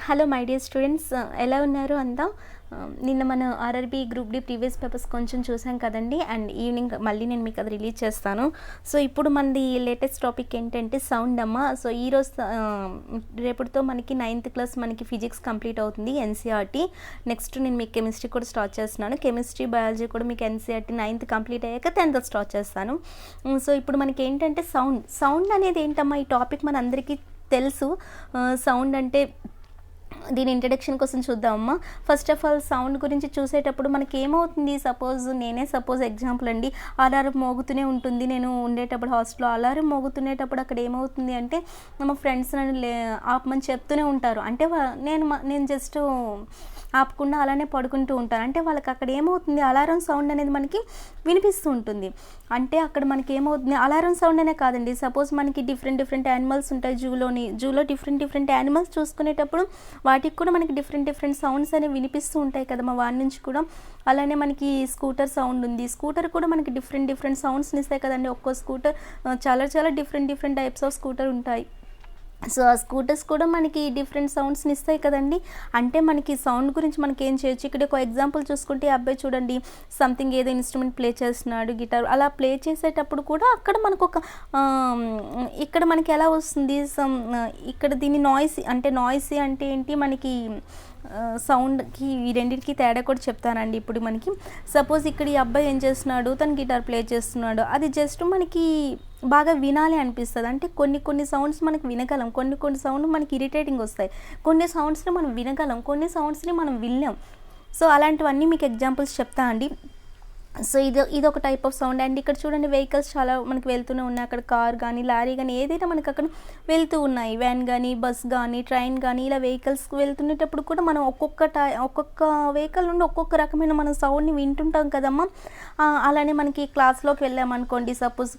Hello my dear students, ఎలా ఉన్నారు అంతా? నిన్న మన RRB group D previous papers కొంచెం చూసాం కదండి. అండ్ ఈవినింగ్ మళ్ళీ నేను మీకు అది రిలీజ్ చేస్తాను. సో ఇప్పుడు మనది లేటెస్ట్ టాపిక్ ఏంటంటే సౌండ్ అమ్మ. సో ఈరోజు రేపటితో మనకి 9th క్లాస్ మనకి ఫిజిక్స్ కంప్లీట్ అవుతుంది, ఎన్సీఆర్టీ. నెక్స్ట్ నేను మీకు కెమిస్ట్రీ కూడా స్టార్ట్ చేస్తున్నాను. కెమిస్ట్రీ బయాలజీ కూడా మీకు ఎన్సీఆర్టీ 9th కంప్లీట్ అయ్యాక 10th స్టార్ట్ చేస్తాను. సో ఇప్పుడు మనకి ఏంటంటే సౌండ్ అనేది ఏంటమ్మా? ఈ టాపిక్ మన అందరికీ తెలుసు. సౌండ్ అంటే దీని ఇంట్రడక్షన్ కోసం చూద్దామమ్మా. ఫస్ట్ ఆఫ్ ఆల్ సౌండ్ గురించి చూసేటప్పుడు మనకి ఏమవుతుంది, సపోజ్ ఎగ్జాంపుల్ అండి, అలారం మోగుతూనే ఉంటుంది. నేను ఉండేటప్పుడు హాస్టల్లో అలారం మోగుతునేటప్పుడు అక్కడ ఏమవుతుంది అంటే మా ఫ్రెండ్స్ నన్ను ఆపమని చెప్తూనే ఉంటారు. అంటే నేను జస్ట్ ఆపకుండా అలానే పడుకుంటూ ఉంటాను. అంటే వాళ్ళకి అక్కడ ఏమవుతుంది, అలారం సౌండ్ అనేది మనకి వినిపిస్తూ ఉంటుంది. అంటే అక్కడ మనకి ఏమవుతుంది, అలారం సౌండ్ అనే కాదండి, సపోజ్ మనకి డిఫరెంట్ యానిమల్స్ ఉంటాయి జూలో డిఫరెంట్ యానిమల్స్ చూసుకునేటప్పుడు వాటికి కూడా మనకి డిఫరెంట్ సౌండ్స్ అనేవి వినిపిస్తూ ఉంటాయి కదా మా వాటి నుంచి కూడా. అలానే మనకి స్కూటర్ సౌండ్ ఉంది, స్కూటర్ కూడా మనకి డిఫరెంట్ సౌండ్స్ని ఇస్తాయి కదండి. ఒక్కో స్కూటర్ చాలా డిఫరెంట్ టైప్స్ ఆఫ్ స్కూటర్ ఉంటాయి. సో ఆ స్కూటర్స్ కూడా మనకి డిఫరెంట్ సౌండ్స్ని ఇస్తాయి కదండి. అంటే మనకి సౌండ్ గురించి మనకి ఏం చేయొచ్చు, ఇక్కడ ఒక ఎగ్జాంపుల్ చూసుకుంటే అబ్బాయి చూడండి సంథింగ్ ఏదో ఇన్స్ట్రుమెంట్ ప్లే చేస్తున్నాడు, గిటార్ అలా ప్లే చేసేటప్పుడు కూడా అక్కడ మనకు ఒక ఇక్కడ మనకి ఎలా వస్తుంది, ఇక్కడ దీన్ని నాయిసీ అంటే ఏంటి, మనకి సౌండ్కి ఈ రెండింటికి తేడా కూడా చెప్తానండి. ఇప్పుడు మనకి సపోజ్ ఇక్కడ ఈ అబ్బాయి ఏం చేస్తున్నాడు, తను గిటార్ ప్లే చేస్తున్నాడు, అది జస్ట్ మనకి బాగా వినాలి అనిపిస్తుంది. అంటే కొన్ని సౌండ్స్ మనకి వినగలం, కొన్ని సౌండ్ మనకి ఇరిటేటింగ్ వస్తాయి, కొన్ని సౌండ్స్ని మనం వినగలం, కొన్ని సౌండ్స్ని మనం వినలేం. సో అలాంటివన్నీ మీకు ఎగ్జాంపుల్స్ చెప్తా అండి. సో ఇది ఒక టైప్ ఆఫ్ సౌండ్. అండ్ ఇక్కడ చూడండి వెహికల్స్ చాలా మనకి వెళ్తూనే ఉన్నాయి. అక్కడ కార్ కానీ లారీ కానీ ఏదైనా మనకి అక్కడ వెళ్తూ ఉన్నాయి, వ్యాన్ కానీ బస్ కానీ ట్రైన్ కానీ ఇలా వెహికల్స్ వెళ్తునేటప్పుడు కూడా మనం ఒక్కొక్క వెహికల్ నుండి ఒక్కొక్క రకమైన మన సౌండ్ని వింటుంటాం కదమ్మా. అలానే మనకి క్లాస్లోకి వెళ్ళామనుకోండి, సపోజ్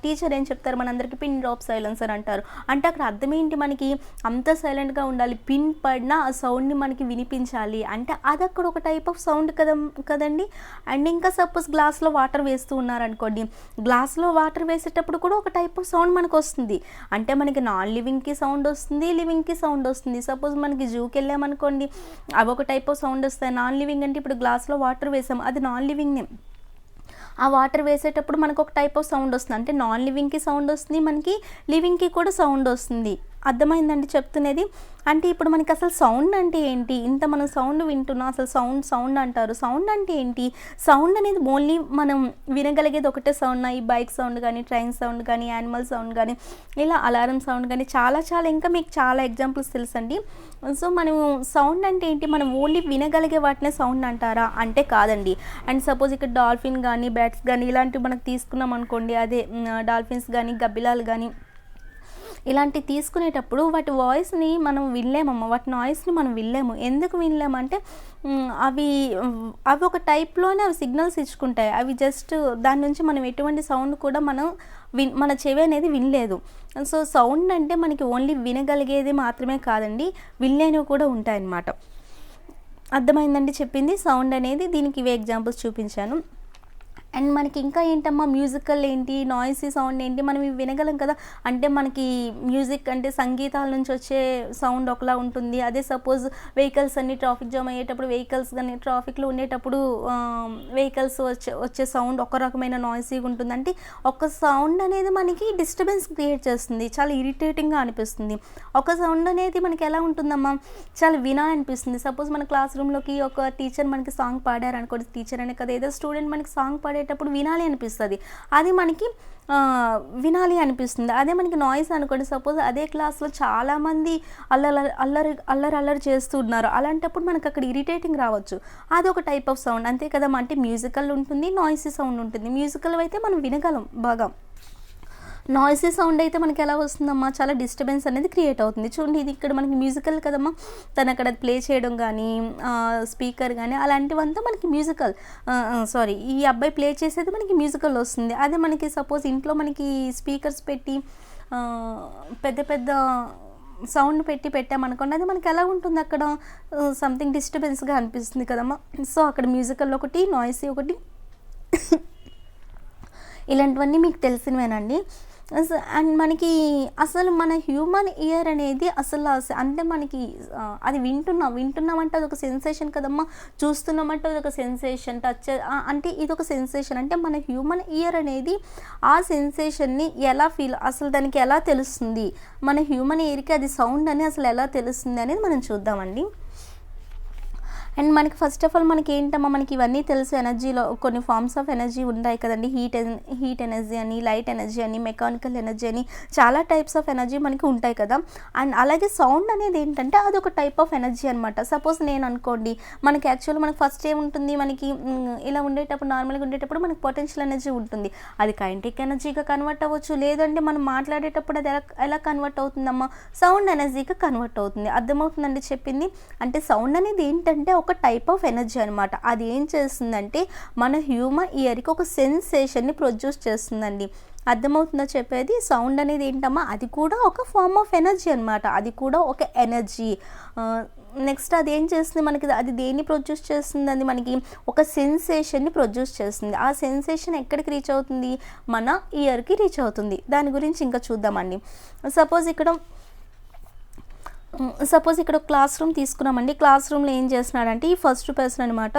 టీచర్ ఏం చెప్తారు, మనందరికీ పిన్ డ్రాప్ సైలెన్స్ అని అంటారు. అంటే అక్కడ అర్థం ఏంటి, మనకి అంత సైలెంట్గా ఉండాలి, పిన్ పడినా ఆ సౌండ్ని మనకి వినిపించాలి. అంటే అది అక్కడ ఒక టైప్ ఆఫ్ సౌండ్ కదండి. అండ్ ఇంకా సపోజ్ గ్లాస్లో వాటర్ వేస్తూ ఉన్నారనుకోండి, గ్లాస్లో వాటర్ వేసేటప్పుడు కూడా ఒక టైప్ ఆఫ్ సౌండ్ మనకు వస్తుంది. అంటే మనకి నాన్ లివింగ్కి సౌండ్ వస్తుంది, లివింగ్కి సౌండ్ వస్తుంది. సపోజ్ మనకి జూకి వెళ్ళామనుకోండి, అవి ఒక టైప్ ఆఫ్ సౌండ్ వస్తాయి. నాన్ లివింగ్ అంటే ఇప్పుడు గ్లాస్లో వాటర్ వేసాం, అది నాన్ లివింగ్నే. ఆ వాటర్ వేసేటప్పుడు మనకు ఒక టైప్ ఆఫ్ సౌండ్ వస్తుంది. అంటే నాన్ లివింగ్కి సౌండ్ వస్తుంది, మనకి లివింగ్కి కూడా సౌండ్ వస్తుంది. అర్థమైందండి చెప్తున్నది? అంటే ఇప్పుడు మనకి అసలు సౌండ్ అంటే ఏంటి, ఇంత మనం సౌండ్ వింటున్నాం, అసలు సౌండ్ అంటారు. సౌండ్ అంటే ఏంటి? సౌండ్ అనేది ఓన్లీ మనం వినగలిగేది ఒకటే సౌండ్. ఈ బైక్ సౌండ్ కానీ, ట్రైన్ సౌండ్ కానీ, యానిమల్ సౌండ్ కానీ, ఇలా అలారం సౌండ్ కానీ చాలా ఇంకా మీకు చాలా ఎగ్జాంపుల్స్ తెలుసండి. సో మనం సౌండ్ అంటే ఏంటి, మనం ఓన్లీ వినగలిగే వాటినే సౌండ్ అంటారా అంటే కాదండి. అండ్ సపోజ్ ఇక్కడ డాల్ఫిన్ కానీ, బ్యాట్స్ కానీ ఇలాంటివి మనకు తీసుకున్నాం అనుకోండి, అదే డాల్ఫిన్స్ కానీ, గబ్బిలాలు కానీ ఇలాంటివి తీసుకునేటప్పుడు వాటి వాయిస్ని మనం వినలేమమ్మ, వాటి నాయిస్ని మనం వినలేము. ఎందుకు వినలేమంటే అవి ఒక టైప్లోనే అవి సిగ్నల్స్ ఇచ్చుకుంటాయి. అవి జస్ట్ దాని నుంచి మనం ఎటువంటి సౌండ్ కూడా మన చెవి అనేది వినలేదు. సో సౌండ్ అంటే మనకి ఓన్లీ వినగలిగేది మాత్రమే కాదండి, వినలేనివి కూడా ఉంటాయన్నమాట. అర్థమైందండి చెప్పింది? సౌండ్ అనేది దీనికి ఇవే ఎగ్జాంపుల్స్ చూపించాను. అండ్ మనకి ఇంకా ఏంటమ్మా, మ్యూజికల్ ఏంటి, నాయిసీ సౌండ్ ఏంటి, మనం ఇవి వినగలం కదా. అంటే మనకి మ్యూజిక్ అంటే సంగీతాల నుంచి వచ్చే సౌండ్ ఒకలా ఉంటుంది. అదే సపోజ్ వెహికల్స్ అన్ని ట్రాఫిక్ జామ్ అయ్యేటప్పుడు, వెహికల్స్ కానీ ట్రాఫిక్లో ఉండేటప్పుడు వెహికల్స్ వచ్చే సౌండ్ ఒక రకమైన నాయిసీగా ఉంటుంది. అంటే ఒక సౌండ్ అనేది మనకి డిస్టర్బెన్స్ క్రియేట్ చేస్తుంది, చాలా ఇరిటేటింగ్గా అనిపిస్తుంది. ఒక సౌండ్ అనేది మనకి ఎలా ఉంటుందమ్మా, చాలా వినాలనిపిస్తుంది. సపోజ్ మన క్లాస్ రూమ్లోకి ఒక టీచర్ మనకి సాంగ్ పాడారు అనుకోండి, టీచర్ అనే కదా, ఏదో స్టూడెంట్ మనకి సాంగ్ పాడేటప్పుడు వినాలి అనిపిస్తుంది, అది మనకి వినాలి అనిపిస్తుంది. అదే మనకి నాయిస్ అనుకోండి, సపోజ్ అదే క్లాస్లో చాలామంది అల్లరి చేస్తున్నారు, అలాంటప్పుడు మనకు అక్కడ ఇరిటేటింగ్ రావచ్చు. అది ఒక టైప్ ఆఫ్ సౌండ్, అంతే కదా. అంటే మ్యూజికల్ ఉంటుంది, నాయిసీ సౌండ్ ఉంటుంది. మ్యూజికల్ అయితే మనం వినగలం బాగా, నాయిసీ సౌండ్ అయితే మనకి ఎలా వస్తుందమ్మా, చాలా డిస్టర్బెన్స్ అనేది క్రియేట్ అవుతుంది. చూడండి ఇది ఇక్కడ మనకి మ్యూజికల్ కదమ్మా, తను అక్కడ ప్లే చేయడం కానీ, స్పీకర్ కానీ అలాంటివంతా మనకి మ్యూజికల్. ఈ అబ్బాయి ప్లే చేసేది మనకి మ్యూజికల్ వస్తుంది. అదే మనకి సపోజ్ ఇంట్లో మనకి స్పీకర్స్ పెట్టి పెద్ద సౌండ్ పెట్టామనుకోండి, అది మనకి ఎలా ఉంటుంది, అక్కడ సంథింగ్ డిస్టర్బెన్స్గా అనిపిస్తుంది కదమ్మా. సో అక్కడ మ్యూజికల్ ఒకటి, నాయిసీ ఒకటి, ఇలాంటివన్నీ మీకు తెలిసినవేనండి. అండ్ మనకి అసలు మన హ్యూమన్ ఇయర్ అనేది అసలు అంటే మనకి అది వింటున్నామంటే అదొక సెన్సేషన్ కదమ్మా, చూస్తున్నామంటే అదొక సెన్సేషన్, టచ్ అంటే ఇదొక సెన్సేషన్. అంటే మన హ్యూమన్ ఇయర్ అనేది ఆ సెన్సేషన్ని ఎలా అసలు దానికి ఎలా తెలుస్తుంది, మన హ్యూమన్ ఇయర్కి అది సౌండ్ అని అసలు ఎలా తెలుస్తుంది అనేది మనం చూద్దామండి. అండ్ మనకి ఫస్ట్ ఆఫ్ ఆల్ మనకి ఏంటమ్మా, మనకి ఇవన్నీ తెలుసు, ఎనర్జీలో కొన్ని ఫార్మ్స్ ఆఫ్ ఎనర్జీ ఉంటాయి కదండి. హీట్ ఎనర్జీ అని, లైట్ ఎనర్జీ అని, మెకానికల్ ఎనర్జీ అని, చాలా టైప్స్ ఆఫ్ ఎనర్జీ మనకి ఉంటాయి కదా. అండ్ అలాగే సౌండ్ అనేది ఏంటంటే అదొక టైప్ ఆఫ్ ఎనర్జీ అనమాట. సపోజ్ నేను అనుకోండి, మనకి యాక్చువల్ మనకి ఫస్ట్ ఏముంటుంది, మనకి ఇలా ఉండేటప్పుడు నార్మల్గా ఉండేటప్పుడు మనకి పొటెన్షియల్ ఎనర్జీ ఉంటుంది. అది కైనెటిక్ ఎనర్జీగా కన్వర్ట్ అవ్వచ్చు, లేదంటే మనం మాట్లాడేటప్పుడు అది ఎలా కన్వర్ట్ అవుతుందమ్మా, సౌండ్ ఎనర్జీగా కన్వర్ట్ అవుతుంది. అర్థమవుతుందండి చెప్పింది. అంటే సౌండ్ అనేది ఏంటంటే ఒక టైప్ ఆఫ్ ఎనర్జీ అనమాట. అది ఏం చేస్తుందంటే మన హ్యూమన్ ఇయర్కి ఒక సెన్సేషన్ని ప్రొడ్యూస్ చేస్తుందండి. అర్థమవుతుందో చెప్పేది. సౌండ్ అనేది ఏంటమ్మా, అది కూడా ఒక ఫార్మ్ ఆఫ్ ఎనర్జీ అనమాట, అది కూడా ఒక ఎనర్జీ. నెక్స్ట్ అది ఏం చేస్తుంది మనకి, అది దేన్ని ప్రొడ్యూస్ చేస్తుంది, అది మనకి ఒక సెన్సేషన్ని ప్రొడ్యూస్ చేస్తుంది. ఆ సెన్సేషన్ ఎక్కడికి రీచ్ అవుతుంది, మన ఇయర్కి రీచ్ అవుతుంది. దాని గురించి ఇంకా చూద్దామండి. సపోజ్ ఇక్కడ క్లాస్ రూమ్ తీసుకున్నామండి. క్లాస్ రూమ్లో ఏం చేస్తున్నాడంటే ఈ ఫస్ట్ పర్సన్ అనమాట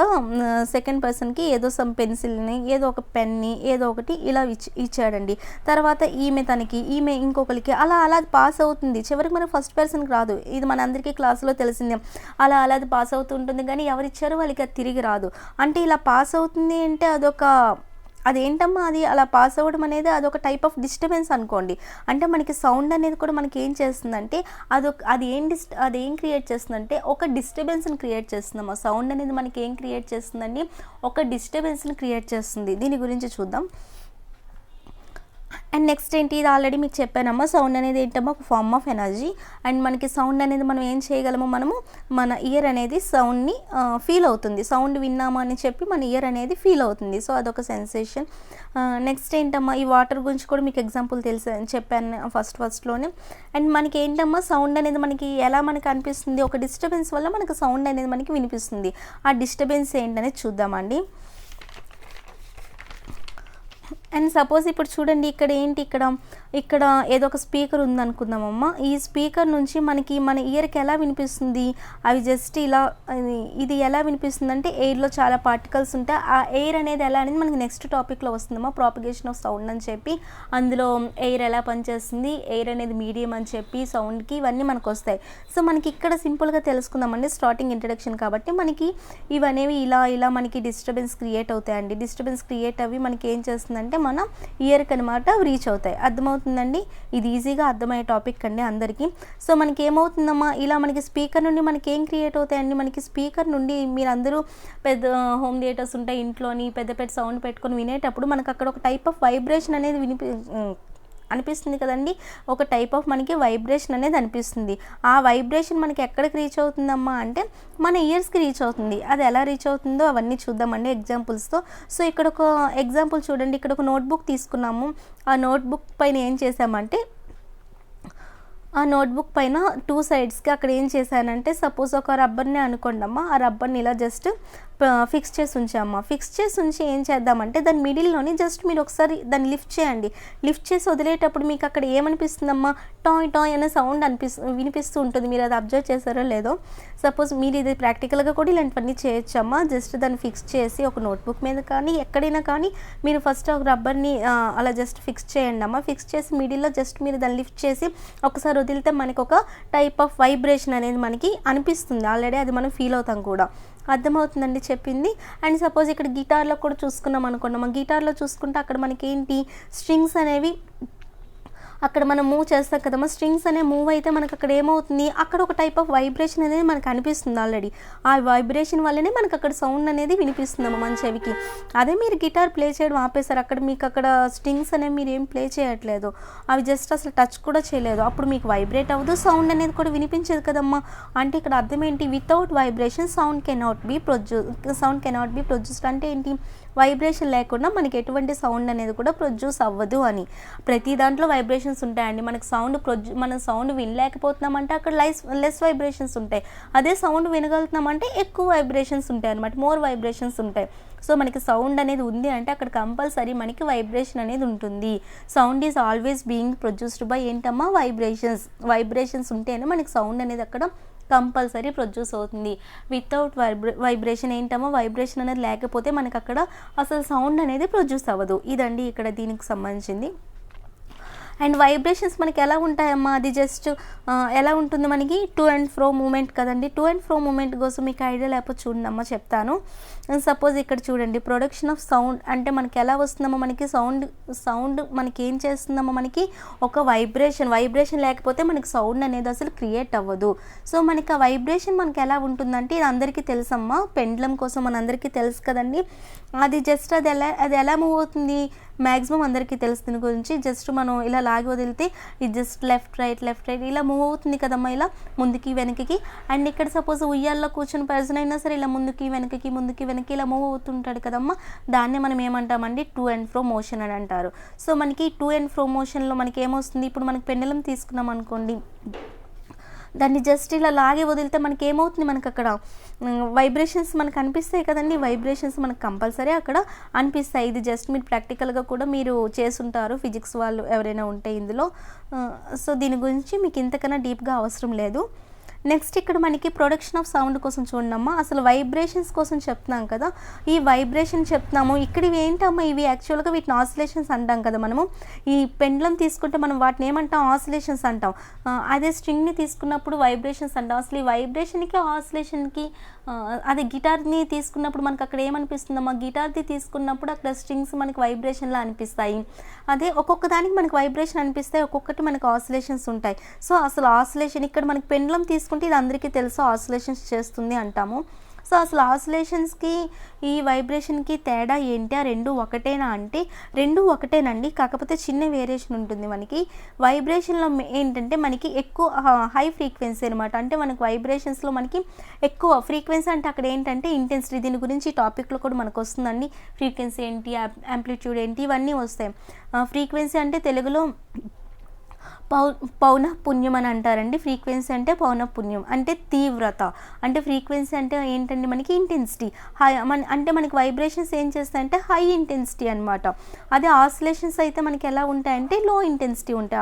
సెకండ్ పర్సన్కి ఏదో సమ్ పెన్సిల్ని, ఏదో ఒక పెన్ని, ఏదో ఒకటి ఇలా ఇచ్చాడండి. తర్వాత ఈమె ఇంకొకరికి అలా అది పాస్ అవుతుంది. చివరికి మన ఫస్ట్ పర్సన్కి రాదు. ఇది మన అందరికీ క్లాసులో తెలిసిందే. అలా అది పాస్ అవుతుంటుంది, కానీ ఎవరిచ్చారో వాళ్ళకి అది తిరిగి రాదు. అంటే ఇలా పాస్ అవుతుంది అంటే అదేంటమ్మా, అది అలా పాస్ అవ్వడం అనేది అదొక టైప్ ఆఫ్ డిస్టర్బెన్స్ అనుకోండి. అంటే మనకి సౌండ్ అనేది కూడా మనకి ఏం చేస్తుందంటే అదేం క్రియేట్ చేస్తుందంటే ఒక డిస్టర్బెన్స్ని క్రియేట్ చేస్తుందమ్మా. సౌండ్ అనేది మనకి ఏం క్రియేట్ చేస్తుందండి, ఒక డిస్టర్బెన్స్ని క్రియేట్ చేస్తుంది. దీని గురించి చూద్దాం. అండ్ నెక్స్ట్ ఏంటి, ఇది ఆల్రెడీ మీకు చెప్పానమ్మా, సౌండ్ అనేది ఏంటమ్మా, ఒక ఫార్మ్ ఆఫ్ ఎనర్జీ. అండ్ మనకి సౌండ్ అనేది మనం ఏం చేయగలము, మన ఇయర్ అనేది సౌండ్ని ఫీల్ అవుతుంది. సౌండ్ విన్నామా అని చెప్పి మన ఇయర్ అనేది ఫీల్ అవుతుంది. సో అదొక సెన్సేషన్. నెక్స్ట్ ఏంటమ్మా, ఈ వాటర్ గురించి కూడా మీకు ఎగ్జాంపుల్ చెప్పాను ఫస్ట్లోనే. అండ్ మనకి ఏంటమ్మా, సౌండ్ అనేది మనకి ఎలా మనకు అనిపిస్తుంది, ఒక డిస్టర్బెన్స్ వల్ల మనకు సౌండ్ అనేది మనకి వినిపిస్తుంది. ఆ డిస్టర్బెన్స్ ఏంటనేది చూద్దామండి. అండ్ సపోజ్ ఇప్పుడు చూడండి, ఇక్కడ ఏదో ఒక స్పీకర్ ఉందనుకుందామమ్మా. ఈ స్పీకర్ నుంచి మనకి మన ఇయర్కి ఎలా వినిపిస్తుంది, అవి జస్ట్ ఇలా ఇది ఎలా వినిపిస్తుంది అంటే ఎయిర్లో చాలా పార్టికల్స్ ఉంటాయి. ఆ ఎయిర్ అనేది ఎలా అనేది మనకి నెక్స్ట్ టాపిక్లో వస్తుందమ్మా, ప్రాపగేషన్ ఆఫ్ సౌండ్ అని చెప్పి. అందులో ఎయిర్ ఎలా పనిచేస్తుంది, ఎయిర్ అనేది మీడియం అని చెప్పి సౌండ్కి, ఇవన్నీ మనకు వస్తాయి. సో మనకి ఇక్కడ సింపుల్గా తెలుసుకుందామండి, స్టార్టింగ్ ఇంట్రడక్షన్ కాబట్టి. మనకి ఇవనేవి ఇలా మనకి డిస్టర్బెన్స్ క్రియేట్ అవుతాయండి. డిస్టర్బెన్స్ క్రియేట్ అవి మనకి ఏం చేస్తుందంటే మన ఇయర్కి అనమాట రీచ్ అవుతాయి. అర్థమవుతుందండి. ఇది ఈజీగా అర్థమయ్యే టాపిక్ అండి అందరికీ. సో మనకి ఏమవుతుందమ్మా, ఇలా మనకి స్పీకర్ నుండి మనకి ఏం క్రియేట్ అవుతాయండి, మనకి స్పీకర్ నుండి మీరందరూ పెద్ద హోమ్ థియేటర్స్ ఉంటాయి, ఇంట్లోని పెద్ద సౌండ్ పెట్టుకొని వినేటప్పుడు మనకు అక్కడ ఒక టైప్ ఆఫ్ వైబ్రేషన్ అనేది అనిపిస్తుంది కదండి. ఒక టైప్ ఆఫ్ మనకి వైబ్రేషన్ అనేది అనిపిస్తుంది. ఆ వైబ్రేషన్ మనకి ఎక్కడికి రీచ్ అవుతుందమ్మా అంటే మన ఇయర్స్కి రీచ్ అవుతుంది. అది ఎలా రీచ్ అవుతుందో అవన్నీ చూద్దామండి ఎగ్జాంపుల్స్తో. సో ఇక్కడ ఒక ఎగ్జాంపుల్ చూడండి, ఇక్కడ ఒక నోట్బుక్ తీసుకున్నాము. ఆ నోట్బుక్ పైన ఏం చేసామంటే, ఆ నోట్బుక్ పైన 2 సైడ్స్కి అక్కడ ఏం చేశానంటే, సపోజ్ ఒక రబ్బర్ని అనుకోండమ్మా, ఆ రబ్బర్ని ఇలా జస్ట్ ఫిక్స్ చేసి ఉంచామ్మా. ఫిక్స్ చేసి ఉంచి ఏం చేద్దామంటే దాని మిడిల్లోని జస్ట్ మీరు ఒకసారి దాన్ని లిఫ్ట్ చేయండి. లిఫ్ట్ చేసి వదిలేటప్పుడు మీకు అక్కడ ఏమనిపిస్తుందమ్మా, టాయ్ అనే సౌండ్ వినిపిస్తూ ఉంటుంది. మీరు అది అబ్జర్వ్ చేశారో లేదో. సపోజ్ మీరు ఇది ప్రాక్టికల్గా కూడా ఇలాంటివన్నీ చేయొచ్చమ్మా. జస్ట్ దాన్ని ఫిక్స్ చేసి ఒక నోట్బుక్ మీద కానీ ఎక్కడైనా కానీ మీరు ఫస్ట్ ఒక రబ్బర్ని అలా జస్ట్ ఫిక్స్ చేయండి అమ్మా. ఫిక్స్ చేసి మిడిల్లో జస్ట్ మీరు దాన్ని లిఫ్ట్ చేసి ఒకసారి వదిలితే మనకి ఒక టైప్ ఆఫ్ వైబ్రేషన్ అనేది మనకి అనిపిస్తుంది. ఆల్రెడీ అది మనం ఫీల్ అవుతాం కూడా. అర్థమవుతుందండి చెప్పింది. అండ్ సపోజ్ ఇక్కడ గిటార్లో కూడా చూసుకున్నాం అనుకున్నాం. గిటార్లో చూసుకుంటే అక్కడ మనకి ఏంటి, స్ట్రింగ్స్ అనేవి అక్కడ మనం మూవ్ చేస్తాం కదమ్మా. స్ట్రింగ్స్ అనే మూవ్ అయితే మనకు అక్కడ ఏమవుతుంది, అక్కడ ఒక టైప్ ఆఫ్ వైబ్రేషన్ అనేది మనకు అనిపిస్తుంది ఆల్రెడీ. ఆ వైబ్రేషన్ వల్లనే మనకు అక్కడ సౌండ్ అనేది వినిపిస్తుందమ్మా మన చెవికి. అదే మీరు గిటార్ ప్లే చేయడం ఆపేశారు, అక్కడ మీకు అక్కడ స్ట్రింగ్స్ అనేవి మీరు ఏం ప్లే చేయట్లేదు, అవి జస్ట్ అసలు టచ్ కూడా చేయలేదు, అప్పుడు మీకు వైబ్రేట్ అవ్వదు, సౌండ్ అనేది కూడా వినిపించదు కదమ్మా. అంటే ఇక్కడ అర్థం ఏంటి, without vibration sound cannot be produced. అంటే ఏంటి, వైబ్రేషన్ లేకుండా మనకి ఎటువంటి సౌండ్ అనేది కూడా ప్రొడ్యూస్ అవ్వదు అని. ప్రతి దాంట్లో వైబ్రేషన్ వైబ్రేషన్స్ ఉంటాయండి. మనకు మనం సౌండ్ వినలేకపోతున్నామంటే అక్కడ లెస్ వైబ్రేషన్స్ ఉంటాయి. అదే సౌండ్ వినగలుగుతున్నామంటే ఎక్కువ వైబ్రేషన్స్ ఉంటాయి అనమాట, మోర్ వైబ్రేషన్స్ ఉంటాయి. సో మనకి సౌండ్ అనేది ఉంది అంటే అక్కడ కంపల్సరీ మనకి వైబ్రేషన్ అనేది ఉంటుంది. Sound is always being produced by ఏంటమ్మా, వైబ్రేషన్స్ ఉంటేనే మనకి సౌండ్ అనేది అక్కడ కంపల్సరీ ప్రొడ్యూస్ అవుతుంది. వితౌట్ వైబ్రేషన్ ఏంటమ్మా, వైబ్రేషన్ అనేది లేకపోతే మనకు అక్కడ అసలు సౌండ్ అనేది ప్రొడ్యూస్ అవ్వదు. ఇదండి ఇక్కడ దీనికి సంబంధించింది. అండ్ వైబ్రేషన్స్ మనకి ఎలా ఉంటాయమ్మా, అది జస్ట్ ఎలా ఉంటుంది మనకి టు అండ్ ఫ్రో మూమెంట్ కదండి. టు అండ్ ఫ్రో మూమెంట్ కోసం మీకు ఐడియా లేకపోతే చూడండి చెప్తాను. సపోజ్ ఇక్కడ చూడండి, ప్రొడక్షన్ ఆఫ్ సౌండ్ అంటే మనకి ఎలా వస్తుందమ్మా, మనకి సౌండ్ మనకి ఏం చేస్తుందమ్మా, మనకి ఒక వైబ్రేషన్ లేకపోతే మనకి సౌండ్ అనేది అసలు క్రియేట్ అవ్వదు. సో మనకి ఆ వైబ్రేషన్ మనకి ఎలా ఉంటుందంటే, ఇది అందరికీ తెలుసమ్మా, పెండ్లం కోసం మనందరికీ తెలుసు కదండి. అది జస్ట్ అది ఎలా మూవ్ అవుతుంది మ్యాక్సిమం అందరికీ తెలుసు దీని గురించి. జస్ట్ మనం ఇలా లాగి వదిలితే ఇది జస్ట్ లెఫ్ట్ రైట్ ఇలా మూవ్ అవుతుంది కదమ్మా, ఇలా ముందుకి వెనక్కి. అండ్ ఇక్కడ సపోజ్ ఉయ్యాల్లో కూర్చుని పర్సన్ అయినా సరే ఇలా ముందుకి వెనక్కి ఇలా మూవ్ అవుతుంటాడు కదమ్మా, దాన్నే మనం ఏమంటామండి, టు అండ్ ఫ్రో మోషన్ అని అంటారు. సో మనకి టు అండ్ ఫ్రో మోషన్లో మనకి ఏమొస్తుంది, ఇప్పుడు మనకి పెండలం తీసుకున్నాం అనుకోండి, దాన్ని జస్ట్ ఇలా లాగే వదిలితే మనకి ఏమవుతుంది, మనకు అక్కడ వైబ్రేషన్స్ మనకు అనిపిస్తాయి కదండి. వైబ్రేషన్స్ మనకు కంపల్సరీ అక్కడ అనిపిస్తాయి. ఇది జస్ట్ మీరు ప్రాక్టికల్గా కూడా మీరు చేసుంటారు, ఫిజిక్స్ వాళ్ళు ఎవరైనా ఉంటే ఇందులో. సో దీని గురించి మీకు ఇంతకన్నా డీప్గా అవసరం లేదు. నెక్స్ట్ ఇక్కడ మనకి ప్రొడక్షన్ ఆఫ్ సౌండ్ కోసం చూడమ్మా, అసలు వైబ్రేషన్స్ కోసం చెప్తున్నాం కదా, ఈ వైబ్రేషన్ చెప్తున్నాము ఇక్కడ. ఇవి ఏంటమ్మా, ఇవి యాక్చువల్గా వీటిని ఆసిలేషన్స్ అంటాం కదా మనము. ఈ పెండ్లం తీసుకుంటే మనం వాటిని ఏమంటాం, ఆసిలేషన్స్ అంటాం. అదే స్ట్రింగ్ని తీసుకున్నప్పుడు వైబ్రేషన్స్ అంటాం. అసలు ఈ వైబ్రేషన్కి ఆసిలేషన్కి, అదే గిటార్ని తీసుకున్నప్పుడు మనకు అక్కడ ఏమనిపిస్తుందమ్మా, గిటార్ది తీసుకున్నప్పుడు అక్కడ స్ట్రింగ్స్ మనకి వైబ్రేషన్లా అనిపిస్తాయి. అదే ఒక్కొక్క దానికి మనకి వైబ్రేషన్ అనిపిస్తాయి, ఒక్కొక్కటి మనకి ఆసిలేషన్స్ ఉంటాయి. సో అసలు ఆసిలేషన్ ఇక్కడ మనకి పెండ్లం తీసుకుంటే ఇది అందరికీ తెలుసు, ఆసిలేషన్స్ చేస్తుంది అంటాము. సో అసలు ఆసిలేషన్స్కి ఈ వైబ్రేషన్కి తేడా ఏంటి, ఆ రెండు ఒకటేనా అంటే రెండు ఒకటేనండి, కాకపోతే చిన్న వేరియేషన్ ఉంటుంది. మనకి వైబ్రేషన్లో ఏంటంటే మనకి ఎక్కువ హై ఫ్రీక్వెన్సీ అనమాట. అంటే మనకి వైబ్రేషన్స్లో మనకి ఎక్కువ ఫ్రీక్వెన్సీ అంటే అక్కడ ఏంటంటే ఇంటెన్సిటీ. దీని గురించి టాపిక్లో కూడా మనకు వస్తుందండి, ఫ్రీక్వెన్సీ ఏంటి, యాంప్లిట్యూడ్ ఏంటి, ఇవన్నీ వస్తాయి. ఫ్రీక్వెన్సీ అంటే తెలుగులో పౌనఃపున్యం అని అంటారండి. ఫ్రీక్వెన్సీ అంటే పౌనఃపున్యం అంటే తీవ్రత. అంటే ఫ్రీక్వెన్సీ అంటే ఏంటండి, మనకి ఇంటెన్సిటీ హై. అంటే మనకి వైబ్రేషన్స్ ఏం చేస్తాయంటే హై ఇంటెన్సిటీ అనమాట. అదే ఆసిలేషన్స్ అయితే మనకి ఎలా ఉంటాయంటే లో ఇంటెన్సిటీ ఉంటాయి.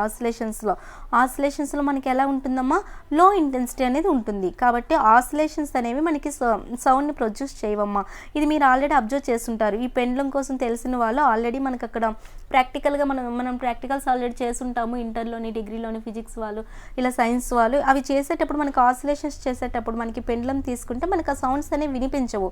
ఆసిలేషన్స్లో మనకి ఎలా ఉంటుందమ్మా, లో ఇంటెన్సిటీ అనేది ఉంటుంది. కాబట్టి ఆసిలేషన్స్ అనేవి మనకి సౌండ్ని ప్రొడ్యూస్ చేయవమ్మా. ఇది మీరు ఆల్రెడీ అబ్జర్వ్ చేస్తుంటారు. ఈ పెండ్లం కోసం తెలిసిన వాళ్ళు ఆల్రెడీ మనకి అక్కడ ప్రాక్టికల్గా మనం ప్రాక్టికల్స్ ఆల్రెడీ చేస్తుంటాము, ఇంటర్లోని, డిగ్రీలోని, ఫిజిక్స్ వాళ్ళు, ఇలా సైన్స్ వాళ్ళు. అవి చేసేటప్పుడు మనకి ఆసిలేషన్స్ చేసేటప్పుడు మనకి పెండ్లం తీసుకుంటే మనకు ఆ సౌండ్స్ అనేవి వినిపించవు.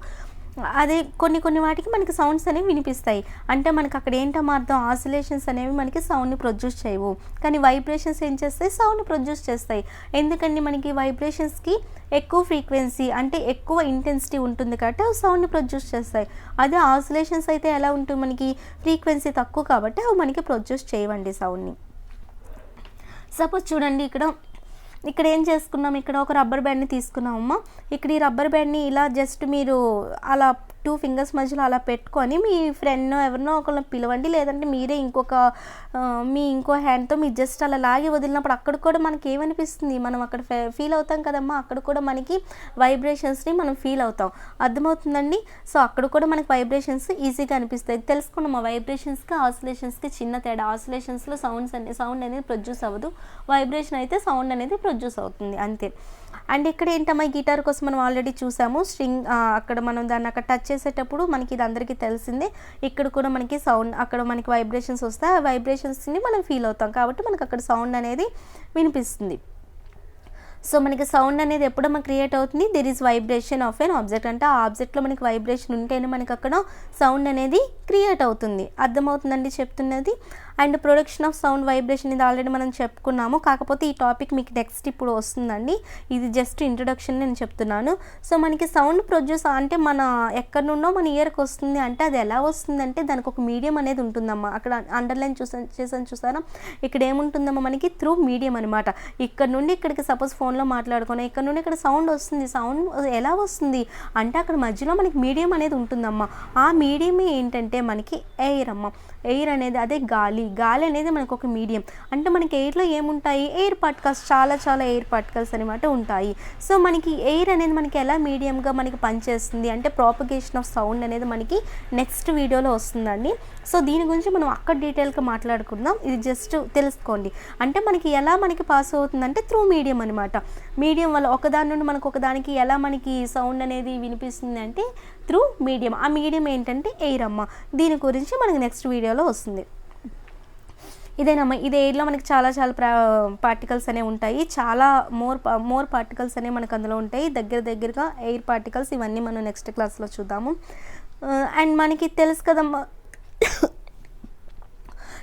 అదే కొన్ని వాటికి మనకి సౌండ్స్ అనేవి వినిపిస్తాయి. అంటే మనకి అక్కడ ఏంటమ్మా అర్థం, ఆసిలేషన్స్ అనేవి మనకి సౌండ్ని ప్రొడ్యూస్ చేయవు, కానీ వైబ్రేషన్స్ ఏం చేస్తాయి, సౌండ్ని ప్రొడ్యూస్ చేస్తాయి. ఎందుకండి, మనకి వైబ్రేషన్స్కి ఎక్కువ ఫ్రీక్వెన్సీ అంటే ఎక్కువ ఇంటెన్సిటీ ఉంటుంది కాబట్టి అవి సౌండ్ని ప్రొడ్యూస్ చేస్తాయి. అదే ఆసిలేషన్స్ అయితే ఎలా ఉంటుంది, మనకి ఫ్రీక్వెన్సీ తక్కువ కాబట్టి అవి మనకి ప్రొడ్యూస్ చేయవండి సౌండ్ని. సపోజ్ చూడండి, ఇక్కడ ఏం చేసుకున్నాం, ఇక్కడ ఒక రబ్బర్ బ్యాండ్ని తీసుకున్నామమ్మా. ఇక్కడ ఈ రబ్బర్ బ్యాండ్ని ఇలా జస్ట్ మీరు అలా 2 ఫింగర్స్ మధ్యలో అలా పెట్టుకొని మీ ఫ్రెండ్ ఎవరినో ఒకళ్ళని పిలవండి, లేదంటే మీరే ఇంకో హ్యాండ్తో మీరు జస్ట్ అలా లాగి వదిలినప్పుడు అక్కడ కూడా మనకి ఏమనిపిస్తుంది, మనం అక్కడ ఫీల్ అవుతాం కదమ్మా. అక్కడ కూడా మనకి వైబ్రేషన్స్ని మనం ఫీల్ అవుతాం, అర్థమవుతుందండి. సో అక్కడ కూడా మనకి వైబ్రేషన్స్ ఈజీగా అనిపిస్తాయి. తెలుసుకున్నామా, వైబ్రేషన్స్కి ఆసిలేషన్స్కి చిన్న తేడా. ఆసిలేషన్స్లో సౌండ్ అనేది ప్రొడ్యూస్ అవ్వదు, వైబ్రేషన్ అయితే సౌండ్ అనేది ప్రొడ్యూస్ అవుతుంది, అంతే. అండ్ ఇక్కడ ఏంటమ్మా, గిటార్ కోసం మనం ఆల్రెడీ చూసాము. స్ట్రింగ్ అక్కడ మనం దాన్ని అక్కడ టచ్ చేసేటప్పుడు మనకి ఇది అందరికీ తెలిసిందే. ఇక్కడ కూడా మనకి సౌండ్, అక్కడ మనకి వైబ్రేషన్స్ వస్తాయి. ఆ వైబ్రేషన్స్ని మనం ఫీల్ అవుతాం కాబట్టి మనకి అక్కడ సౌండ్ అనేది వినిపిస్తుంది. సో మనకి సౌండ్ అనేది ఎప్పుడమ్మా క్రియేట్ అవుతుంది, there is vibration of an object. అంటే ఆ ఆబ్జెక్ట్లో మనకి వైబ్రేషన్ ఉంటేనే మనకి అక్కడ సౌండ్ అనేది క్రియేట్ అవుతుంది. అర్థమవుతుందండి చెప్తున్నది. And production of sound vibration ఇది ఆల్రెడీ మనం చెప్పుకున్నాము, కాకపోతే ఈ టాపిక్ మీకు నెక్స్ట్ ఇప్పుడు వస్తుందండి. ఇది జస్ట్ ఇంట్రొడక్షన్ నేను చెప్తున్నాను. సో మనకి సౌండ్ ప్రొడ్యూస్ అంటే మన ఎక్కడి నుండో మన ఇయర్కి వస్తుంది. అంటే అది ఎలా వస్తుందంటే దానికి ఒక మీడియం అనేది ఉంటుందమ్మా. అక్కడ అండర్లైన్ చేసాను చూసారా, ఇక్కడ ఏముంటుందమ్మా, మనకి త్రూ మీడియం అనమాట. ఇక్కడ నుండి ఇక్కడికి సపోజ్ ఫోన్ ఫోన్లో మాట్లాడుకున్నాం, ఇక్కడ నుండి ఇక్కడ సౌండ్ వస్తుంది. సౌండ్ ఎలా వస్తుంది అంటే అక్కడ మధ్యలో మనకి మీడియం అనేది ఉంటుందమ్మా. ఆ మీడియం ఏంటంటే మనకి ఎయిర్ అమ్మ. ఎయిర్ అనేది అదే గాలి అనేది మనకు ఒక మీడియం. అంటే మనకి ఎయిర్లో ఏముంటాయి, ఎయిర్ పార్టికల్స్, చాలా చాలా ఎయిర్ పార్టికల్స్ అనమాట ఉంటాయి. సో మనకి ఎయిర్ అనేది మనకి ఎలా మీడియంగా మనకి పనిచేస్తుంది అంటే ప్రాపగేషన్ ఆఫ్ సౌండ్ అనేది మనకి నెక్స్ట్ వీడియోలో వస్తుందండి. సో దీని గురించి మనం అక్కడ డీటెయిల్గా మాట్లాడుకుందాం. ఇది జస్ట్ తెలుసుకోండి. అంటే మనకి ఎలా మనకి పాస్ అవుతుందంటే త్రూ మీడియం అనమాట. మీడియం వల్ల ఒకదాని నుండి మనకు ఒకదానికి ఎలా మనకి సౌండ్ అనేది వినిపిస్తుంది అంటే త్రూ మీడియం. ఆ మీడియం ఏంటంటే ఎయిర్ అమ్మ. దీని గురించి మనకి నెక్స్ట్ వీడియోలో వస్తుంది. ఇదేనమ్మా, ఇది ఎయిర్లో మనకి చాలా చాలా పార్టికల్స్ అనేవి ఉంటాయి. చాలా మోర్ పార్టికల్స్ అనేవి మనకు అందులో ఉంటాయి. దగ్గరగా ఎయిర్ పార్టికల్స్ ఇవన్నీ మనం నెక్స్ట్ క్లాస్లో చూద్దాము. అండ్ మనకి తెలుసు కదమ్మా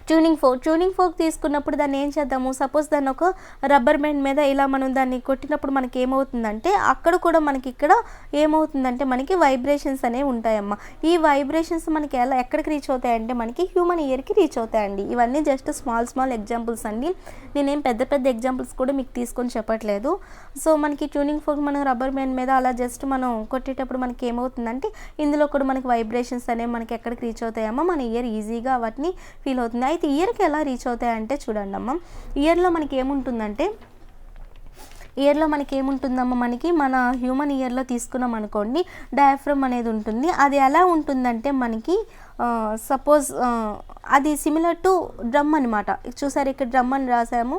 ట్యూనింగ్ ఫోక్ తీసుకున్నప్పుడు దాన్ని ఏం చేద్దాము, సపోజ్ దాన్ని ఒక రబ్బర్ బ్యాండ్ మీద ఇలా మనం దాన్ని కొట్టినప్పుడు మనకి ఏమవుతుందంటే అక్కడ కూడా మనకి ఇక్కడ ఏమవుతుందంటే మనకి వైబ్రేషన్స్ అనేవి ఉంటాయమ్మా. ఈ వైబ్రేషన్స్ మనకి ఎక్కడికి రీచ్ అవుతాయంటే మనకి హ్యూమన్ ఇయర్కి రీచ్ అవుతాయండి. ఇవన్నీ జస్ట్ స్మాల్ ఎగ్జాంపుల్స్ అండి. నేనేం పెద్ద ఎగ్జాంపుల్స్ కూడా మీకు తీసుకొని చెప్పట్లేదు. సో మనకి ట్యూనింగ్ ఫోక్ మనం రబ్బర్ బ్యాండ్ మీద అలా జస్ట్ మనం కొట్టేటప్పుడు మనకి ఏమవుతుందంటే ఇందులో కూడా మనకి వైబ్రేషన్స్ అనేవి మనకి ఎక్కడికి రీచ్ అవుతాయమ్మా, మన ఇయర్ ఈజీగా వాటిని ఫీల్ అవుతుంది. అయితే ఇయర్కి ఎలా రీచ్ అవుతాయంటే చూడండి అమ్మ, ఇయర్లో మనకి ఏముంటుందమ్మా, మనకి మన హ్యూమన్ ఇయర్లో తీసుకున్నాం అనుకోండి, డయాఫ్రమ్ అనేది ఉంటుంది. అది ఎలా ఉంటుందంటే మనకి సపోజ్ అది సిమిలర్ టు డ్రమ్ అనమాట. చూసారు ఇక్కడ డ్రమ్ అని రాసాము.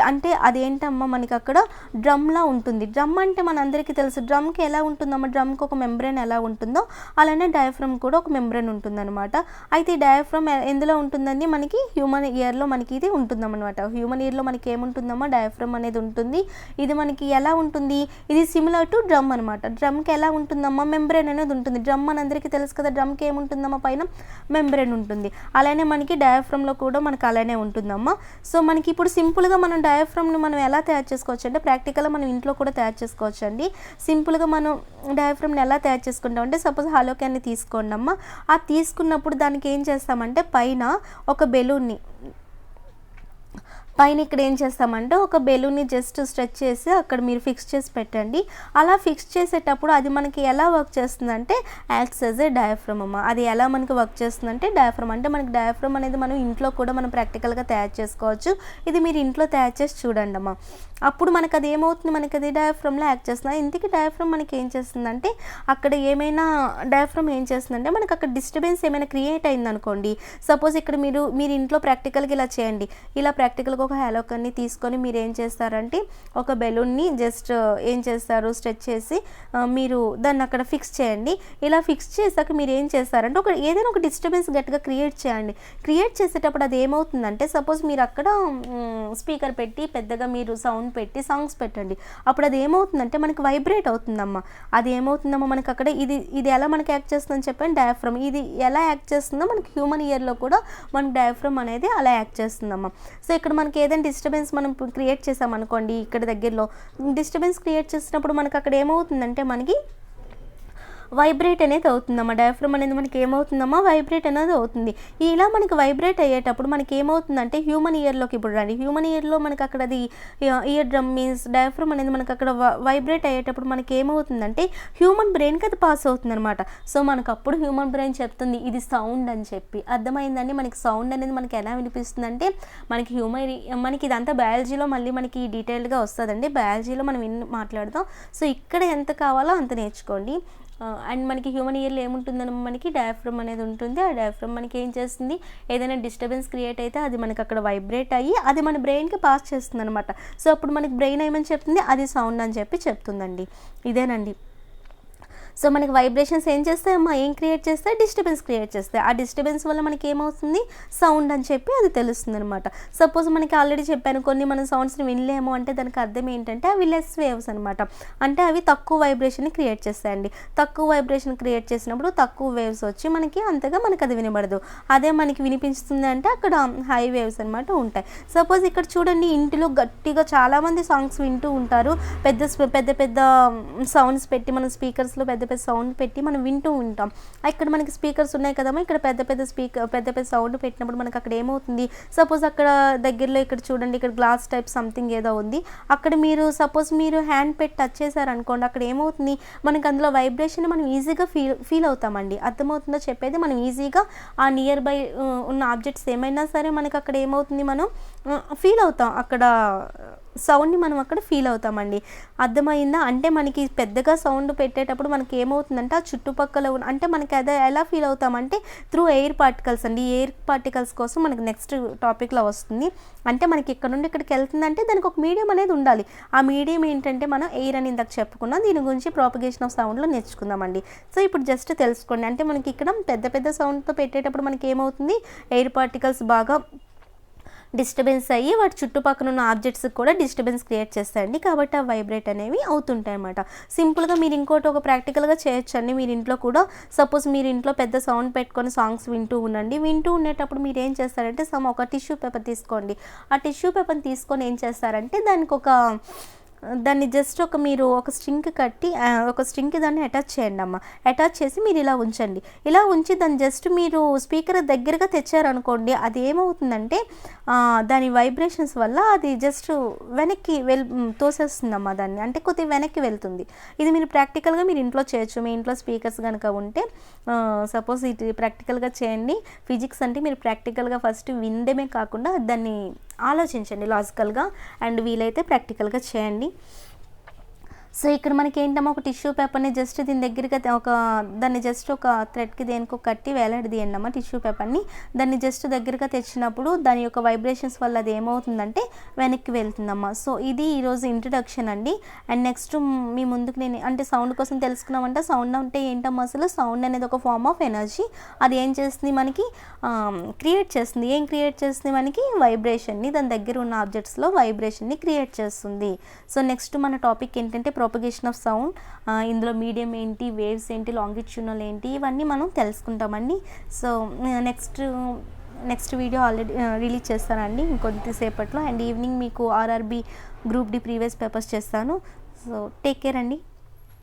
అంటే అదేంటమ్మా మనకి అక్కడ డ్రమ్లా ఉంటుంది. డ్రమ్ అంటే మనందరికీ తెలుసు, డ్రమ్కి ఎలా ఉంటుందమ్మా, డ్రమ్కి ఒక మెంబ్రెన్ ఎలా ఉంటుందో అలానే డయాఫ్రమ్ కూడా ఒక మెంబ్రెన్ ఉంటుందన్నమాట. అయితే ఈ డయాఫ్రమ్ ఎందులో ఉంటుందండి, మనకి హ్యూమన్ ఇయర్లో మనకి ఇది ఉంటుందన్నమాట. హ్యూమన్ ఇయర్లో మనకి ఏముంటుందమ్మా, డయాఫ్రమ్ అనేది ఉంటుంది. ఇది మనకి ఎలా ఉంటుంది, ఇది సిమిలర్ టు డ్రమ్ అనమాట. డ్రమ్కి ఎలా ఉంటుందమ్మా, మెంబ్రెన్ అనేది ఉంటుంది. డ్రమ్ అని అందరికీ తెలుసు కదా, డ్రమ్కి ఏముంటుందమ్మా, పైన మెంబ్రెన్ ఉంటుంది. అలానే మనకి డయాఫ్రమ్లో కూడా మనకి అలానే ఉంటుందమ్మా. సో మనకి ఇప్పుడు సింపుల్గా మనం డయాఫ్రమ్ని మనం ఎలా తయారు చేసుకోవచ్చు అంటే ప్రాక్టికల్గా మనం ఇంట్లో కూడా తయారు చేసుకోవచ్చు అండి. సింపుల్గా మనం డయాఫ్రమ్ని ఎలా తయారు చేసుకుంటాం అంటే సపోజ్ హాలో క్యాన్ని తీసుకోండి అమ్మా. ఆ తీసుకున్నప్పుడు దానికి ఏం చేస్తామంటే పైన ఒక బెలూన్ని ఇక్కడ ఏం చేస్తామంటే ఒక బెలూన్ని జస్ట్ స్ట్రెచ్ చేసి అక్కడ మీరు ఫిక్స్ చేసి పెట్టండి. అలా ఫిక్స్ చేసేటప్పుడు అది మనకి ఎలా వర్క్ చేస్తుందంటే యాక్ట్స్ యాజ్ ఏ డయాఫ్రమ్ అమ్మ. అది ఎలా మనకి వర్క్ చేస్తుందంటే డయాఫ్రమ్ అంటే మనకి డయాఫ్రమ్ అనేది మనం ఇంట్లో కూడా మనం ప్రాక్టికల్గా తయారు చేసుకోవచ్చు. ఇది మీరు ఇంట్లో తయారు చేసి చూడండి అమ్మ. అప్పుడు మనకు అది ఏమవుతుంది, మనకి అది డయాఫ్రమ్లో యాక్ట్ చేస్తుంది. ఇంతకీ డయాఫ్రమ్ మనకి ఏం చేస్తుందంటే అక్కడ ఏమైనా డయాఫ్రమ్ ఏం చేస్తుందంటే మనకి అక్కడ డిస్టర్బెన్స్ ఏమైనా క్రియేట్ అయిందనుకోండి, సపోజ్ ఇక్కడ మీరు ఇంట్లో ప్రాక్టికల్గా ఇలా చేయండి. ఇలా ప్రాక్టికల్గా ఒక హాలోకన్ని తీసుకొని మీరు ఏం చేస్తారంటే ఒక బెలూన్ని జస్ట్ ఏం చేస్తారు, స్ట్రెచ్ చేసి మీరు దాన్ని అక్కడ ఫిక్స్ చేయండి. ఇలా ఫిక్స్ చేశాక మీరు ఏం చేస్తారంటే ఏదైనా ఒక డిస్టర్బెన్స్ గట్టిగా క్రియేట్ చేయండి. క్రియేట్ చేసేటప్పుడు అది ఏమవుతుందంటే సపోజ్ మీరు అక్కడ స్పీకర్ పెట్టి పెద్దగా మీరు సౌండ్ పెట్టి సాంగ్స్ పెట్టండి. అప్పుడు అది ఏమవుతుందంటే మనకి వైబ్రేట్ అవుతుందమ్మా. అది ఏమవుతుందమ్మా మనకి అక్కడ ఇది ఎలా మనకి యాక్ట్ చేస్తుందని చెప్పాను, డయాఫ్రమ్. ఇది ఎలా యాక్ట్ చేస్తుందో మనకి హ్యూమన్ ఇయర్లో కూడా మనకి డయాఫ్రమ్ అనేది అలా యాక్ట్ చేస్తుందమ్మా. సో ఇక్కడ మనకి ఏదైనా డిస్టర్బెన్స్ మనం క్రియేట్ చేసామనుకోండి, ఇక్కడ దగ్గరలో డిస్టర్బెన్స్ క్రియేట్ చేసినప్పుడు మనకి అక్కడ ఏమవుతుందంటే మనకి వైబ్రేట్ అనేది అవుతుందమ్మా. డయాఫ్రమ్ అనేది మనకి ఏమవుతుందమ్మా, వైబ్రేట్ అనేది అవుతుంది. ఇలా మనకి వైబ్రేట్ అయ్యేటప్పుడు మనకి ఏమవుతుందంటే హ్యూమన్ ఇయర్లోకి ఇప్పుడు రండి. హ్యూమన్ ఇయర్లో మనకి అక్కడ అది ఇయర్ డ్రమ్ మీన్స్ డయాఫ్రమ్ అనేది మనకి అక్కడ వైబ్రేట్ అయ్యేటప్పుడు మనకి ఏమవుతుందంటే హ్యూమన్ బ్రెయిన్కి అది పాస్ అవుతుంది అనమాట. సో మనకు అప్పుడు హ్యూమన్ బ్రెయిన్ చెప్తుంది ఇది సౌండ్ అని చెప్పి. అర్థమైందండి. మనకి సౌండ్ అనేది మనకి ఎలా వినిపిస్తుందంటే మనకి ఇదంతా బయాలజీలో మళ్ళీ మనకి డీటెయిల్డ్గా వస్తుందండి. బయాలజీలో మనం మాట్లాడదాం. సో ఇక్కడ ఎంత కావాలో అంత నేర్చుకోండి. అండ్ మనకి హ్యూమన్ ఇయర్లో ఏముంటుందని మనకి డయాఫ్రమ్ అనేది ఉంటుంది. ఆ డయాఫ్రమ్ మనకి ఏం చేస్తుంది, ఏదైనా డిస్టర్బెన్స్ క్రియేట్ అయితే అది మనకి అక్కడ వైబ్రేట్ అయ్యి అది మన బ్రెయిన్కి పాస్ చేస్తుంది అనమాట. సో అప్పుడు మనకి బ్రెయిన్ ఏమని చెప్తుంది, అది సౌండ్ అని చెప్పి చెప్తుందండి. ఇదేనండి. సో మనకి వైబ్రేషన్స్ ఏం చేస్తాయమ్మా, ఏం క్రియేట్ చేస్తాయి, డిస్టర్బెన్స్ క్రియేట్ చేస్తాయి. ఆ డిస్టర్బెన్స్ వల్ల మనకి ఏమవుతుంది, సౌండ్ అని చెప్పి అది తెలుస్తుంది అనమాట. సపోజ్ మనకి ఆల్రెడీ చెప్పాను కొన్ని మనం సౌండ్స్ని వినలేము అంటే దానికి అర్థం ఏంటంటే అవి లెస్ వేవ్స్ అనమాట. అంటే అవి తక్కువ వైబ్రేషన్ క్రియేట్ చేస్తాయండి. తక్కువ వైబ్రేషన్ క్రియేట్ చేసినప్పుడు తక్కువ వేవ్స్ వచ్చి మనకి అంతగా మనకి అది వినబడదు. అదే మనకి వినిపిస్తుంది అంటే అక్కడ హై వేవ్స్ అనమాట ఉంటాయి. సపోజ్ ఇక్కడ చూడండి, ఇంటిలో గట్టిగా చాలామంది సాంగ్స్ వింటూ ఉంటారు. పెద్ద పెద్ద సౌండ్స్ పెట్టి మనం స్పీకర్స్లో పెద్ద పెద్ద సౌండ్ పెట్టి మనం వింటూ ఉంటాం. ఇక్కడ మనకి స్పీకర్స్ ఉన్నాయి కదమ్మా, ఇక్కడ పెద్ద పెద్ద సౌండ్ పెట్టినప్పుడు మనకు అక్కడ ఏమవుతుంది, సపోజ్ అక్కడ దగ్గరలో ఇక్కడ చూడండి, ఇక్కడ గ్లాస్ టైప్ సంథింగ్ ఏదో ఉంది, అక్కడ మీరు సపోజ్ మీరు హ్యాండ్ పెట్టి టచ్ చేశారనుకోండి, అక్కడ ఏమవుతుంది మనకి అందులో వైబ్రేషన్ మనం ఈజీగా ఫీల్ అవుతామండి. అర్థమవుతుందో చెప్పేది? మనం ఈజీగా ఆ నియర్ బై ఉన్న ఆబ్జెక్ట్స్ ఏమైనా సరే మనకి అక్కడ ఏమవుతుంది, మనం ఫీల్ అవుతాం, అక్కడ సౌండ్ని మనం అక్కడ ఫీల్ అవుతామండి. అర్థమైందా? అంటే మనకి పెద్దగా సౌండ్ పెట్టేటప్పుడు మనకి ఏమవుతుందంటే ఆ చుట్టుపక్కల అంటే మనకి అదే ఎలా ఫీల్ అవుతామంటే త్రూ ఎయిర్ పార్టికల్స్ అండి. ఎయిర్ పార్టికల్స్ కోసం మనకి నెక్స్ట్ టాపిక్లో వస్తుంది. అంటే మనకి ఇక్కడ నుండి ఇక్కడికి వెళ్తుందంటే దానికి ఒక మీడియం అనేది ఉండాలి. ఆ మీడియం ఏంటంటే మనం ఎయిర్ అని ఇందాక చెప్పుకున్నాం. దీని గురించి ప్రాపగేషన్ ఆఫ్ సౌండ్లో నేర్చుకుందామండి. సో ఇప్పుడు జస్ట్ తెలుసుకోండి. అంటే మనకి ఇక్కడ పెద్ద సౌండ్తో పెట్టేటప్పుడు మనకి ఏమవుతుంది, ఎయిర్ పార్టికల్స్ బాగా డిస్టర్బెన్స్ అయ్యి వాటి చుట్టుపక్కల ఉన్న ఆబ్జెక్ట్స్కి కూడా డిస్టర్బెన్స్ క్రియేట్ చేస్తాయండి. కాబట్టి ఆ వైబ్రేట్ అనేవి అవుతుంటాయి అన్నమాట. సింపుల్గా మీరు ఇంకోటి ఒక ప్రాక్టికల్గా చేయొచ్చండి. మీరు ఇంట్లో కూడా సపోజ్ మీరు ఇంట్లో పెద్ద సౌండ్ పెట్టుకొని సాంగ్స్ వింటూ ఉండండి. వింటూ ఉండేటప్పుడు మీరు ఏం చేస్తారంటే ఒక టిష్యూ పేపర్ తీసుకోండి. ఆ టిష్యూ పేపర్ని తీసుకొని ఏం చేస్తారంటే దాన్ని జస్ట్ మీరు ఒక స్ట్రింగ్కి కట్టి ఒక స్ట్రింగ్కి దాన్ని అటాచ్ చేయండి అమ్మ. అటాచ్ చేసి మీరు ఇలా ఉంచండి. ఇలా ఉంచి దాన్ని జస్ట్ మీరు స్పీకర్ దగ్గరగా తెచ్చారనుకోండి, అది ఏమవుతుందంటే దాని వైబ్రేషన్స్ వల్ల అది జస్ట్ వెనక్కి తోసేస్తుందమ్మా దాన్ని, అంటే కొద్దిగా వెనక్కి వెళ్తుంది. ఇది మీరు ప్రాక్టికల్గా మీరు ఇంట్లో చేయొచ్చు. మీ ఇంట్లో స్పీకర్స్ కనుక ఉంటే సపోజ్ ఇది ప్రాక్టికల్గా చేయండి. ఫిజిక్స్ అంటే మీరు ప్రాక్టికల్గా ఫస్ట్ వినడమే కాకుండా దాన్ని ఆలోచించండి లాజికల్గా, అండ్ వీలైతే ప్రాక్టికల్గా చేయండి. సో ఇక్కడ మనకి ఏంటమ్మా, ఒక టిష్యూ పేపర్ని జస్ట్ దీని దగ్గరగా దాన్ని జస్ట్ ఒక థ్రెడ్కి దేనికో కట్టి వేలాడదీయండి అమ్మ టిష్యూ పేపర్ని. దాన్ని జస్ట్ దగ్గరగా తెచ్చినప్పుడు దాని యొక్క వైబ్రేషన్స్ వల్ల అది ఏమవుతుందంటే వెనక్కి వెళ్తుందమ్మా. సో ఇది ఈరోజు ఇంట్రడక్షన్ అండి. అండ్ నెక్స్ట్ మీ ముందుకు నేను అంటే సౌండ్ కోసం తెలుసుకున్నామంటే, సౌండ్ అంటే ఏంటమ్మా, అసలు సౌండ్ అనేది ఒక ఫార్మ్ ఆఫ్ ఎనర్జీ. అది ఏం చేస్తుంది, మనకి క్రియేట్ చేస్తుంది. ఏం క్రియేట్ చేస్తుంది, మనకి వైబ్రేషన్ని, దాని దగ్గర ఉన్న ఆబ్జెక్ట్స్లో వైబ్రేషన్ని క్రియేట్ చేస్తుంది. సో నెక్స్ట్ మన టాపిక్ ఏంటంటే ప్రాపగేషన్ ఆఫ్ సౌండ్. ఇందులో మీడియం ఏంటి, వేవ్స్ ఏంటి, లాంగిట్యూనల్ ఏంటి, ఇవన్నీ మనం తెలుసుకుంటామండి. So next video already release చేస్తానండి ఇంకొద్దిసేపట్లో. అండ్ ఈవినింగ్ మీకు RRB group D previous papers చేస్తాను. సో టేక్ కేర్ అండి.